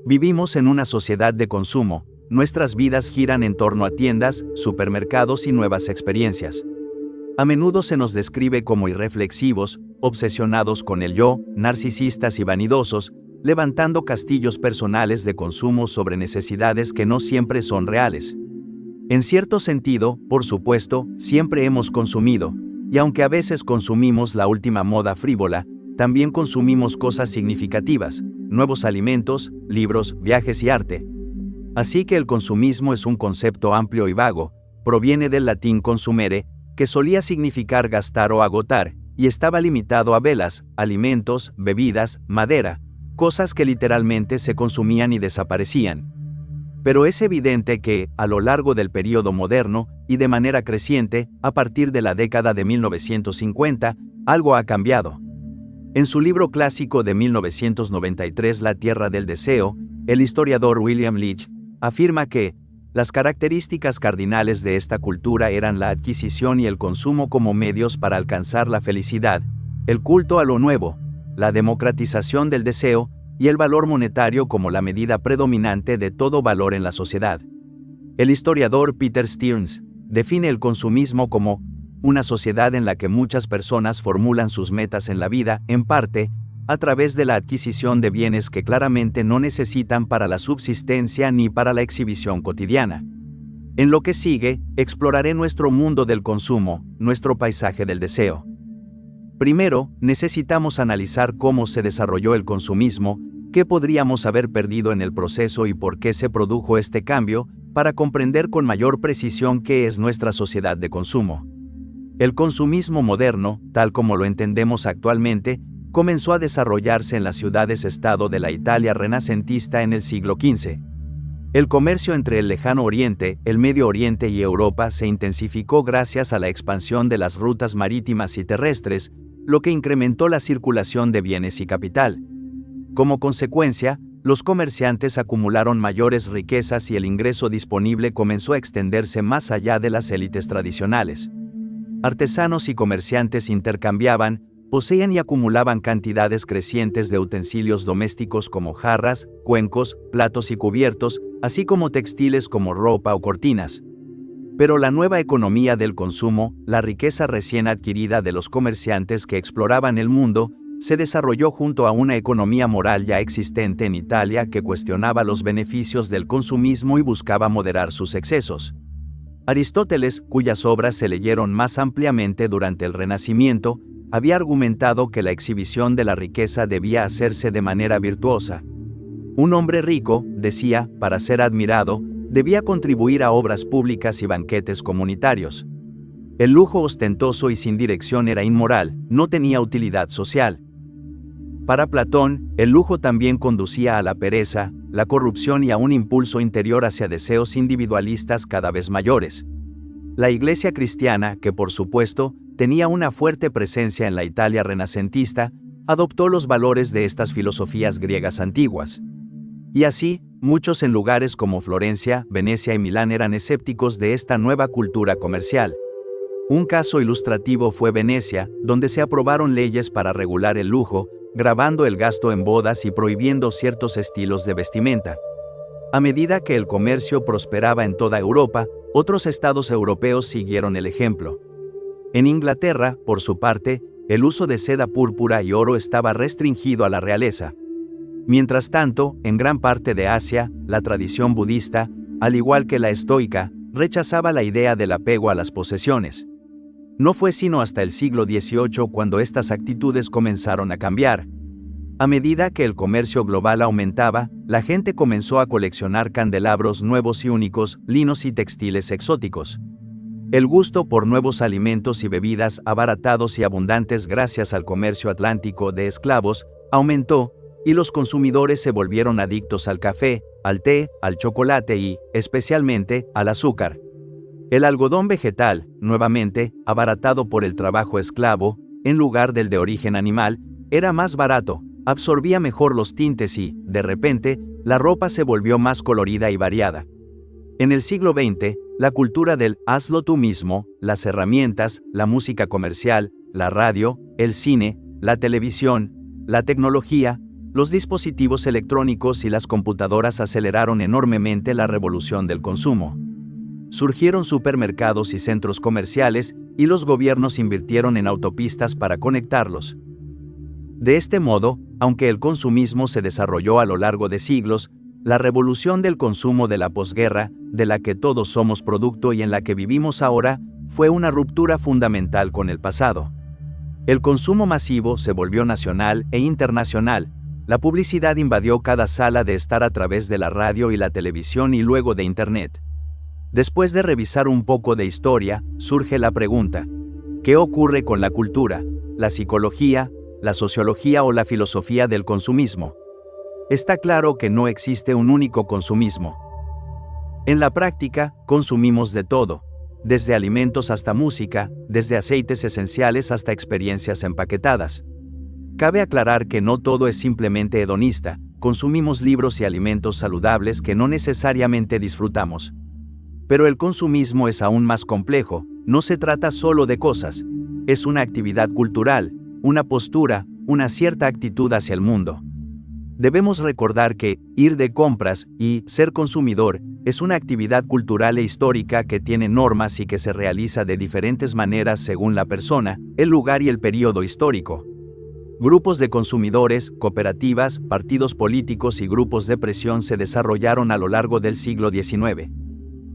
Vivimos en una sociedad de consumo, nuestras vidas giran en torno a tiendas, supermercados y nuevas experiencias. A menudo se nos describe como irreflexivos, obsesionados con el yo, narcisistas y vanidosos, levantando castillos personales de consumo sobre necesidades que no siempre son reales. En cierto sentido, por supuesto, siempre hemos consumido, y aunque a veces consumimos la última moda frívola, también consumimos cosas significativas, nuevos alimentos, libros, viajes y arte. Así que el consumismo es un concepto amplio y vago, proviene del latín consumere, que solía significar gastar o agotar, y estaba limitado a velas, alimentos, bebidas, madera, cosas que literalmente se consumían y desaparecían. Pero es evidente que, a lo largo del período moderno, y de manera creciente, a partir de la década de 1950, algo ha cambiado. En su libro clásico de 1993 La Tierra del Deseo, el historiador William Leach afirma que las características cardinales de esta cultura eran la adquisición y el consumo como medios para alcanzar la felicidad, el culto a lo nuevo, la democratización del deseo y el valor monetario como la medida predominante de todo valor en la sociedad. El historiador Peter Stearns define el consumismo como una sociedad en la que muchas personas formulan sus metas en la vida, en parte, a través de la adquisición de bienes que claramente no necesitan para la subsistencia ni para la exhibición cotidiana. En lo que sigue, exploraré nuestro mundo del consumo, nuestro paisaje del deseo. Primero, necesitamos analizar cómo se desarrolló el consumismo, qué podríamos haber perdido en el proceso y por qué se produjo este cambio, para comprender con mayor precisión qué es nuestra sociedad de consumo. El consumismo moderno, tal como lo entendemos actualmente, comenzó a desarrollarse en las ciudades-estado de la Italia renacentista en el siglo XV. El comercio entre el Lejano Oriente, el Medio Oriente y Europa se intensificó gracias a la expansión de las rutas marítimas y terrestres, lo que incrementó la circulación de bienes y capital. Como consecuencia, los comerciantes acumularon mayores riquezas y el ingreso disponible comenzó a extenderse más allá de las élites tradicionales. Artesanos y comerciantes intercambiaban, poseían y acumulaban cantidades crecientes de utensilios domésticos como jarras, cuencos, platos y cubiertos, así como textiles como ropa o cortinas. Pero la nueva economía del consumo, la riqueza recién adquirida de los comerciantes que exploraban el mundo, se desarrolló junto a una economía moral ya existente en Italia que cuestionaba los beneficios del consumismo y buscaba moderar sus excesos. Aristóteles, cuyas obras se leyeron más ampliamente durante el Renacimiento, había argumentado que la exhibición de la riqueza debía hacerse de manera virtuosa. Un hombre rico, decía, para ser admirado, debía contribuir a obras públicas y banquetes comunitarios. El lujo ostentoso y sin dirección era inmoral, no tenía utilidad social. Para Platón, el lujo también conducía a la pereza, la corrupción y a un impulso interior hacia deseos individualistas cada vez mayores. La Iglesia cristiana, que por supuesto, tenía una fuerte presencia en la Italia renacentista, adoptó los valores de estas filosofías griegas antiguas. Y así, muchos en lugares como Florencia, Venecia y Milán eran escépticos de esta nueva cultura comercial. Un caso ilustrativo fue Venecia, donde se aprobaron leyes para regular el lujo, gravando el gasto en bodas y prohibiendo ciertos estilos de vestimenta. A medida que el comercio prosperaba en toda Europa, otros estados europeos siguieron el ejemplo. En Inglaterra, por su parte, el uso de seda púrpura y oro estaba restringido a la realeza. Mientras tanto, en gran parte de Asia, la tradición budista, al igual que la estoica, rechazaba la idea del apego a las posesiones. No fue sino hasta el siglo XVIII cuando estas actitudes comenzaron a cambiar. A medida que el comercio global aumentaba, la gente comenzó a coleccionar candelabros nuevos y únicos, linos y textiles exóticos. El gusto por nuevos alimentos y bebidas abaratados y abundantes gracias al comercio atlántico de esclavos aumentó, y los consumidores se volvieron adictos al café, al té, al chocolate y, especialmente, al azúcar. El algodón vegetal, nuevamente, abaratado por el trabajo esclavo, en lugar del de origen animal, era más barato, absorbía mejor los tintes y, de repente, la ropa se volvió más colorida y variada. En el siglo XX, la cultura del hazlo tú mismo, las herramientas, la música comercial, la radio, el cine, la televisión, la tecnología, Los dispositivos electrónicos y las computadoras aceleraron enormemente la revolución del consumo. Surgieron supermercados y centros comerciales, y los gobiernos invirtieron en autopistas para conectarlos. De este modo, aunque el consumismo se desarrolló a lo largo de siglos, la revolución del consumo de la posguerra, de la que todos somos producto y en la que vivimos ahora, fue una ruptura fundamental con el pasado. El consumo masivo se volvió nacional e internacional. La publicidad invadió cada sala de estar a través de la radio y la televisión y luego de Internet. Después de revisar un poco de historia, surge la pregunta: ¿qué ocurre con la cultura, la psicología, la sociología o la filosofía del consumismo? Está claro que no existe un único consumismo. En la práctica, consumimos de todo, desde alimentos hasta música, desde aceites esenciales hasta experiencias empaquetadas. Cabe aclarar que no todo es simplemente hedonista, consumimos libros y alimentos saludables que no necesariamente disfrutamos. Pero el consumismo es aún más complejo, no se trata solo de cosas, es una actividad cultural, una postura, una cierta actitud hacia el mundo. Debemos recordar que ir de compras y ser consumidor es una actividad cultural e histórica que tiene normas y que se realiza de diferentes maneras según la persona, el lugar y el periodo histórico. Grupos de consumidores, cooperativas, partidos políticos y grupos de presión se desarrollaron a lo largo del siglo XIX.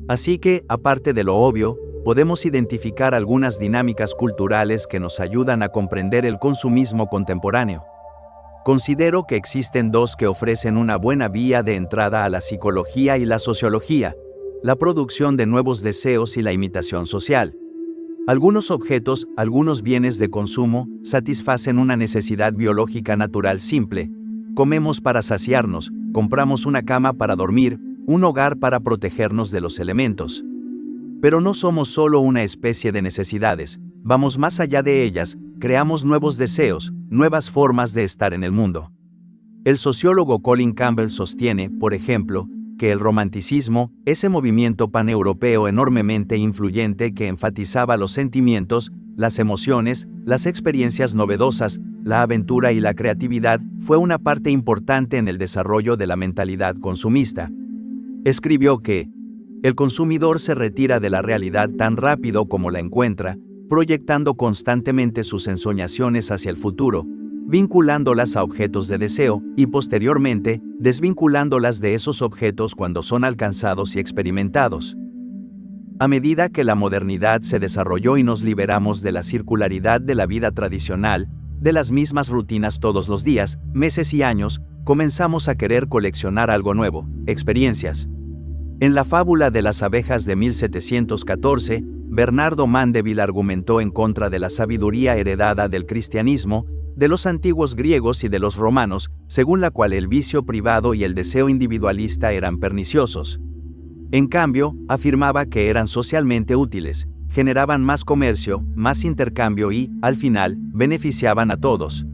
Así que, aparte de lo obvio, podemos identificar algunas dinámicas culturales que nos ayudan a comprender el consumismo contemporáneo. Considero que existen dos que ofrecen una buena vía de entrada a la psicología y la sociología: la producción de nuevos deseos y la imitación social. Algunos objetos, algunos bienes de consumo, satisfacen una necesidad biológica natural simple. Comemos para saciarnos, compramos una cama para dormir, un hogar para protegernos de los elementos. Pero no somos solo una especie de necesidades, vamos más allá de ellas, creamos nuevos deseos, nuevas formas de estar en el mundo. El sociólogo Colin Campbell sostiene, por ejemplo, que el romanticismo, ese movimiento paneuropeo enormemente influyente que enfatizaba los sentimientos, las emociones, las experiencias novedosas, la aventura y la creatividad, fue una parte importante en el desarrollo de la mentalidad consumista. Escribió que el consumidor se retira de la realidad tan rápido como la encuentra, proyectando constantemente sus ensoñaciones hacia el futuro, vinculándolas a objetos de deseo, y posteriormente, desvinculándolas de esos objetos cuando son alcanzados y experimentados. A medida que la modernidad se desarrolló y nos liberamos de la circularidad de la vida tradicional, de las mismas rutinas todos los días, meses y años, comenzamos a querer coleccionar algo nuevo, experiencias. En la fábula de las abejas de 1714, Bernardo Mandeville argumentó en contra de la sabiduría heredada del cristianismo, de los antiguos griegos y de los romanos, según la cual el vicio privado y el deseo individualista eran perniciosos. En cambio, afirmaba que eran socialmente útiles, generaban más comercio, más intercambio y, al final, beneficiaban a todos.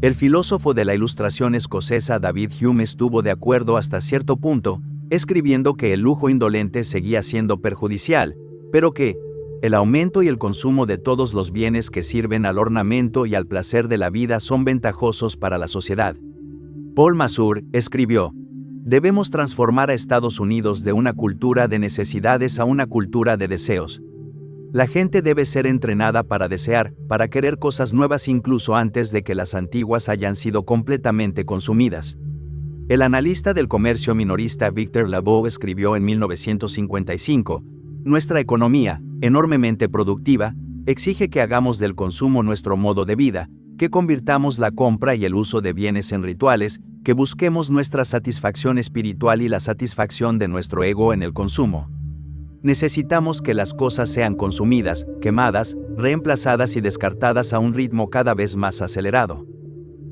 El filósofo de la Ilustración escocesa David Hume estuvo de acuerdo hasta cierto punto, escribiendo que el lujo indolente seguía siendo perjudicial, pero que el aumento y el consumo de todos los bienes que sirven al ornamento y al placer de la vida son ventajosos para la sociedad. Paul Mazur escribió: debemos transformar a Estados Unidos de una cultura de necesidades a una cultura de deseos. La gente debe ser entrenada para desear, para querer cosas nuevas incluso antes de que las antiguas hayan sido completamente consumidas. El analista del comercio minorista Victor Lebow escribió en 1955, nuestra economía, enormemente productiva, exige que hagamos del consumo nuestro modo de vida, que convirtamos la compra y el uso de bienes en rituales, que busquemos nuestra satisfacción espiritual y la satisfacción de nuestro ego en el consumo. Necesitamos que las cosas sean consumidas, quemadas, reemplazadas y descartadas a un ritmo cada vez más acelerado.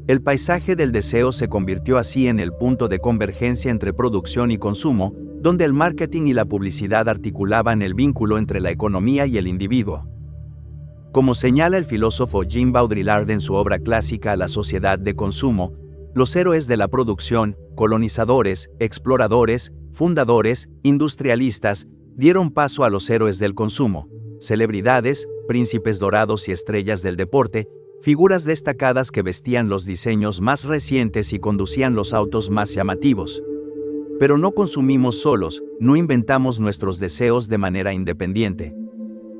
El paisaje del deseo se convirtió así en el punto de convergencia entre producción y consumo, donde el marketing y la publicidad articulaban el vínculo entre la economía y el individuo. Como señala el filósofo Jean Baudrillard en su obra clásica La sociedad de consumo, los héroes de la producción, colonizadores, exploradores, fundadores, industrialistas, dieron paso a los héroes del consumo, celebridades, príncipes dorados y estrellas del deporte, Figuras destacadas que vestían los diseños más recientes y conducían los autos más llamativos. Pero no consumimos solos, no inventamos nuestros deseos de manera independiente.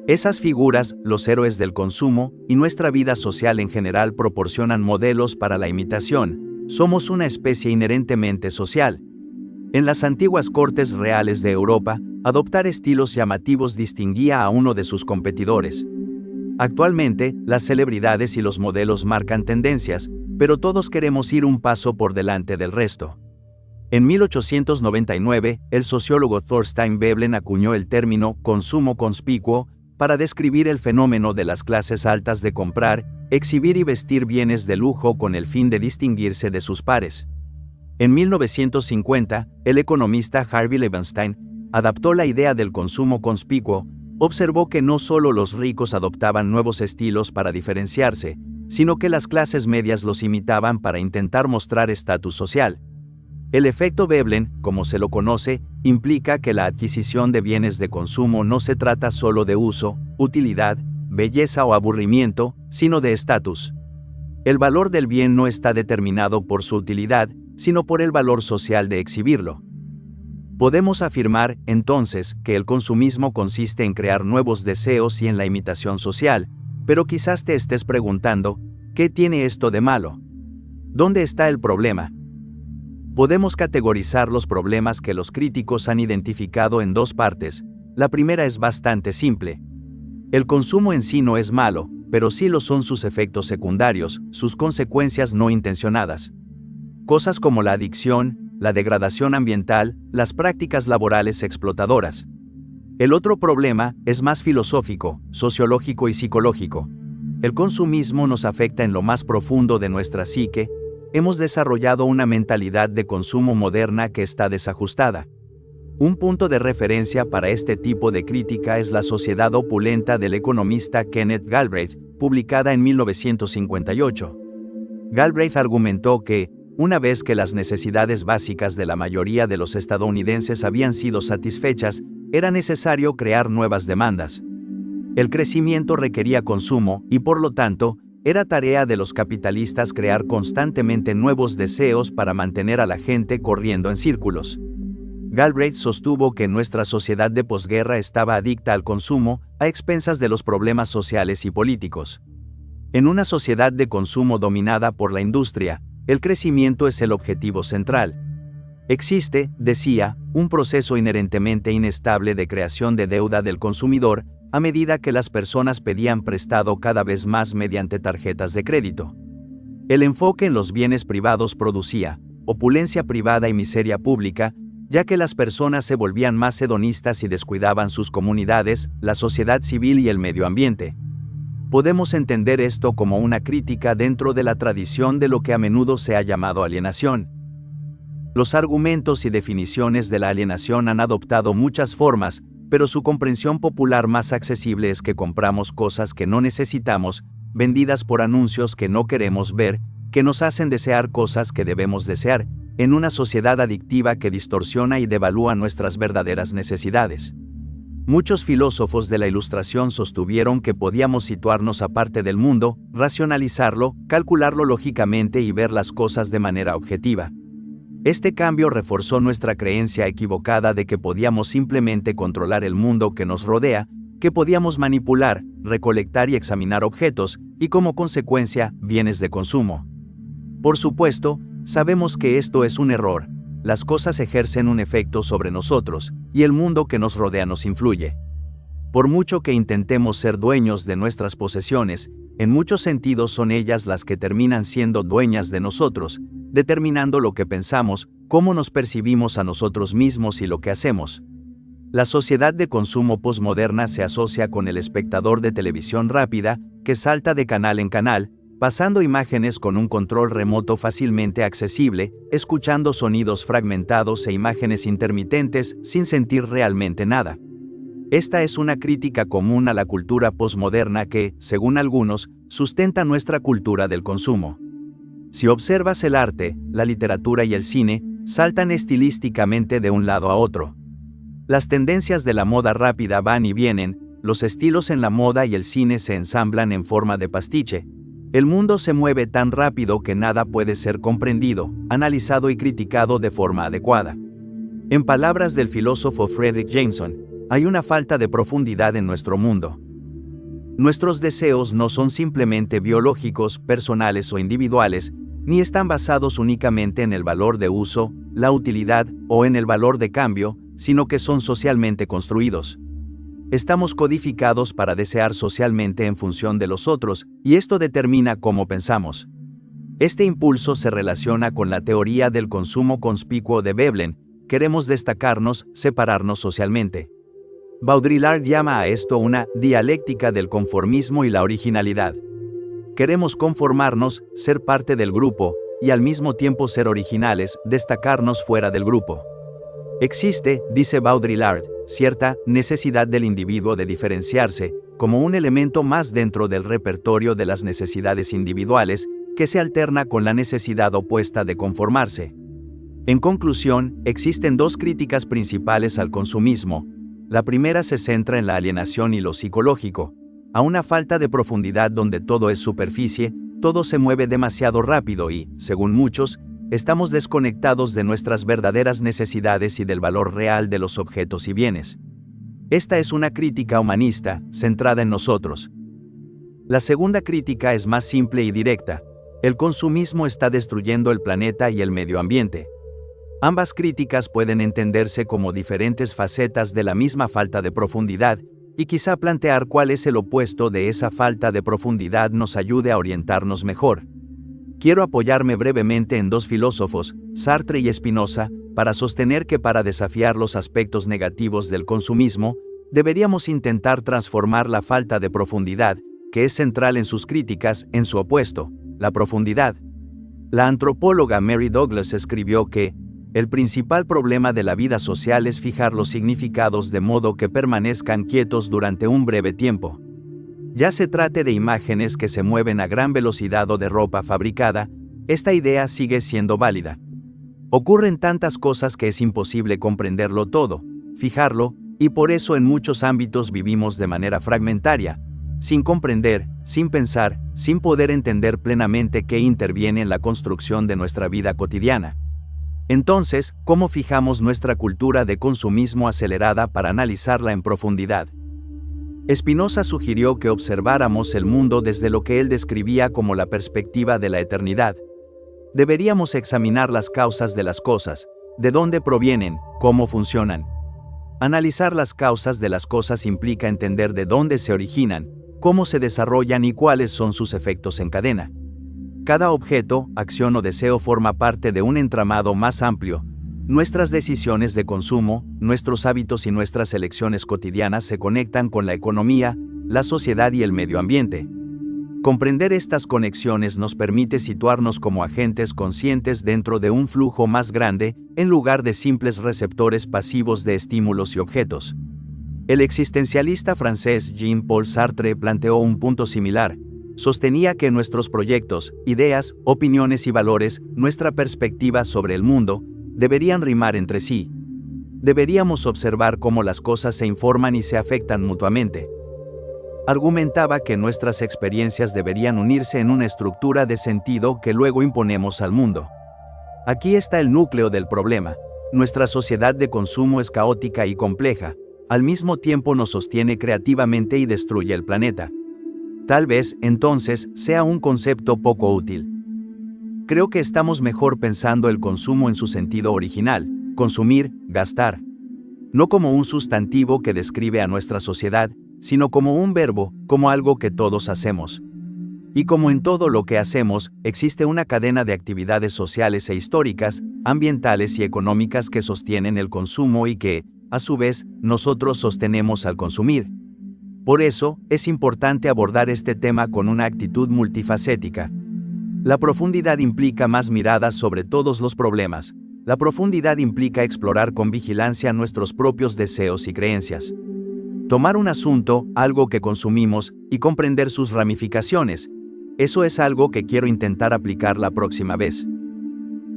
Esas figuras, los héroes del consumo, y nuestra vida social en general proporcionan modelos para la imitación. Somos una especie inherentemente social. En las antiguas cortes reales de Europa, adoptar estilos llamativos distinguía a uno de sus competidores. Actualmente, las celebridades y los modelos marcan tendencias, pero todos queremos ir un paso por delante del resto. En 1899, el sociólogo Thorstein Veblen acuñó el término consumo conspicuo para describir el fenómeno de las clases altas de comprar, exhibir y vestir bienes de lujo con el fin de distinguirse de sus pares. En 1950, el economista Harvey Levenstein adaptó la idea del consumo conspicuo. Observó que no solo los ricos adoptaban nuevos estilos para diferenciarse, sino que las clases medias los imitaban para intentar mostrar estatus social. El efecto Veblen, como se lo conoce, implica que la adquisición de bienes de consumo no se trata solo de uso, utilidad, belleza o aburrimiento, sino de estatus. El valor del bien no está determinado por su utilidad, sino por el valor social de exhibirlo. Podemos afirmar, entonces, que el consumismo consiste en crear nuevos deseos y en la imitación social, pero quizás te estés preguntando, ¿qué tiene esto de malo? ¿Dónde está el problema? Podemos categorizar los problemas que los críticos han identificado en dos partes. La primera es bastante simple. El consumo en sí no es malo, pero sí lo son sus efectos secundarios, sus consecuencias no intencionadas. Cosas como la adicción, la degradación ambiental, las prácticas laborales explotadoras. El otro problema es más filosófico, sociológico y psicológico. El consumismo nos afecta en lo más profundo de nuestra psique. Hemos desarrollado una mentalidad de consumo moderna que está desajustada. Un punto de referencia para este tipo de crítica es La sociedad opulenta del economista Kenneth Galbraith, publicada en 1958. Galbraith argumentó que, una vez que las necesidades básicas de la mayoría de los estadounidenses habían sido satisfechas, era necesario crear nuevas demandas. El crecimiento requería consumo y, por lo tanto, era tarea de los capitalistas crear constantemente nuevos deseos para mantener a la gente corriendo en círculos. Galbraith sostuvo que nuestra sociedad de posguerra estaba adicta al consumo, a expensas de los problemas sociales y políticos. En una sociedad de consumo dominada por la industria, el crecimiento es el objetivo central. Existe, decía, un proceso inherentemente inestable de creación de deuda del consumidor, a medida que las personas pedían prestado cada vez más mediante tarjetas de crédito. El enfoque en los bienes privados producía opulencia privada y miseria pública, ya que las personas se volvían más hedonistas y descuidaban sus comunidades, la sociedad civil y el medio ambiente. Podemos entender esto como una crítica dentro de la tradición de lo que a menudo se ha llamado alienación. Los argumentos y definiciones de la alienación han adoptado muchas formas, pero su comprensión popular más accesible es que compramos cosas que no necesitamos, vendidas por anuncios que no queremos ver, que nos hacen desear cosas que debemos desear, en una sociedad adictiva que distorsiona y devalúa nuestras verdaderas necesidades. Muchos filósofos de la Ilustración sostuvieron que podíamos situarnos aparte del mundo, racionalizarlo, calcularlo lógicamente y ver las cosas de manera objetiva. Este cambio reforzó nuestra creencia equivocada de que podíamos simplemente controlar el mundo que nos rodea, que podíamos manipular, recolectar y examinar objetos, y como consecuencia, bienes de consumo. Por supuesto, sabemos que esto es un error. Las cosas ejercen un efecto sobre nosotros, y el mundo que nos rodea nos influye. Por mucho que intentemos ser dueños de nuestras posesiones, en muchos sentidos son ellas las que terminan siendo dueñas de nosotros, determinando lo que pensamos, cómo nos percibimos a nosotros mismos y lo que hacemos. La sociedad de consumo posmoderna se asocia con el espectador de televisión rápida, que salta de canal en canal, pasando imágenes con un control remoto fácilmente accesible, escuchando sonidos fragmentados e imágenes intermitentes sin sentir realmente nada. Esta es una crítica común a la cultura posmoderna que, según algunos, sustenta nuestra cultura del consumo. Si observas el arte, la literatura y el cine, saltan estilísticamente de un lado a otro. Las tendencias de la moda rápida van y vienen, los estilos en la moda y el cine se ensamblan en forma de pastiche. El mundo se mueve tan rápido que nada puede ser comprendido, analizado y criticado de forma adecuada. En palabras del filósofo Fredric Jameson, hay una falta de profundidad en nuestro mundo. Nuestros deseos no son simplemente biológicos, personales o individuales, ni están basados únicamente en el valor de uso, la utilidad o en el valor de cambio, sino que son socialmente construidos. Estamos codificados para desear socialmente en función de los otros, y esto determina cómo pensamos. Este impulso se relaciona con la teoría del consumo conspicuo de Veblen: queremos destacarnos, separarnos socialmente. Baudrillard llama a esto una dialéctica del conformismo y la originalidad. Queremos conformarnos, ser parte del grupo, y al mismo tiempo ser originales, destacarnos fuera del grupo. Existe, dice Baudrillard, cierta necesidad del individuo de diferenciarse, como un elemento más dentro del repertorio de las necesidades individuales, que se alterna con la necesidad opuesta de conformarse. En conclusión, existen dos críticas principales al consumismo. La primera se centra en la alienación y lo psicológico, a una falta de profundidad donde todo es superficie, todo se mueve demasiado rápido y, según muchos, estamos desconectados de nuestras verdaderas necesidades y del valor real de los objetos y bienes. Esta es una crítica humanista, centrada en nosotros. La segunda crítica es más simple y directa. El consumismo está destruyendo el planeta y el medio ambiente. Ambas críticas pueden entenderse como diferentes facetas de la misma falta de profundidad, y quizá plantear cuál es el opuesto de esa falta de profundidad nos ayude a orientarnos mejor. Quiero apoyarme brevemente en dos filósofos, Sartre y Spinoza, para sostener que para desafiar los aspectos negativos del consumismo, deberíamos intentar transformar la falta de profundidad, que es central en sus críticas, en su opuesto, la profundidad. La antropóloga Mary Douglas escribió que el principal problema de la vida social es fijar los significados de modo que permanezcan quietos durante un breve tiempo. Ya se trate de imágenes que se mueven a gran velocidad o de ropa fabricada, esta idea sigue siendo válida. Ocurren tantas cosas que es imposible comprenderlo todo, fijarlo, y por eso en muchos ámbitos vivimos de manera fragmentaria, sin comprender, sin pensar, sin poder entender plenamente qué interviene en la construcción de nuestra vida cotidiana. Entonces, ¿cómo fijamos nuestra cultura de consumismo acelerada para analizarla en profundidad? Spinoza sugirió que observáramos el mundo desde lo que él describía como la perspectiva de la eternidad. Deberíamos examinar las causas de las cosas, de dónde provienen, cómo funcionan. Analizar las causas de las cosas implica entender de dónde se originan, cómo se desarrollan y cuáles son sus efectos en cadena. Cada objeto, acción o deseo forma parte de un entramado más amplio. Nuestras decisiones de consumo, nuestros hábitos y nuestras elecciones cotidianas se conectan con la economía, la sociedad y el medio ambiente. Comprender estas conexiones nos permite situarnos como agentes conscientes dentro de un flujo más grande, en lugar de simples receptores pasivos de estímulos y objetos. El existencialista francés Jean-Paul Sartre planteó un punto similar. Sostenía que nuestros proyectos, ideas, opiniones y valores, nuestra perspectiva sobre el mundo, deberían rimar entre sí. Deberíamos observar cómo las cosas se informan y se afectan mutuamente. Argumentaba que nuestras experiencias deberían unirse en una estructura de sentido que luego imponemos al mundo. Aquí está el núcleo del problema. Nuestra sociedad de consumo es caótica y compleja, al mismo tiempo nos sostiene creativamente y destruye el planeta. Tal vez, entonces, sea un concepto poco útil. Creo que estamos mejor pensando el consumo en su sentido original, consumir, gastar. No como un sustantivo que describe a nuestra sociedad, sino como un verbo, como algo que todos hacemos. Y como en todo lo que hacemos, existe una cadena de actividades sociales e históricas, ambientales y económicas que sostienen el consumo y que, a su vez, nosotros sostenemos al consumir. Por eso, es importante abordar este tema con una actitud multifacética. La profundidad implica más miradas sobre todos los problemas. La profundidad implica explorar con vigilancia nuestros propios deseos y creencias. Tomar un asunto, algo que consumimos, y comprender sus ramificaciones. Eso es algo que quiero intentar aplicar la próxima vez.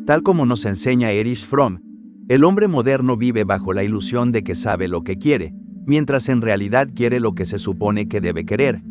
Tal como nos enseña Erich Fromm, el hombre moderno vive bajo la ilusión de que sabe lo que quiere, mientras en realidad quiere lo que se supone que debe querer.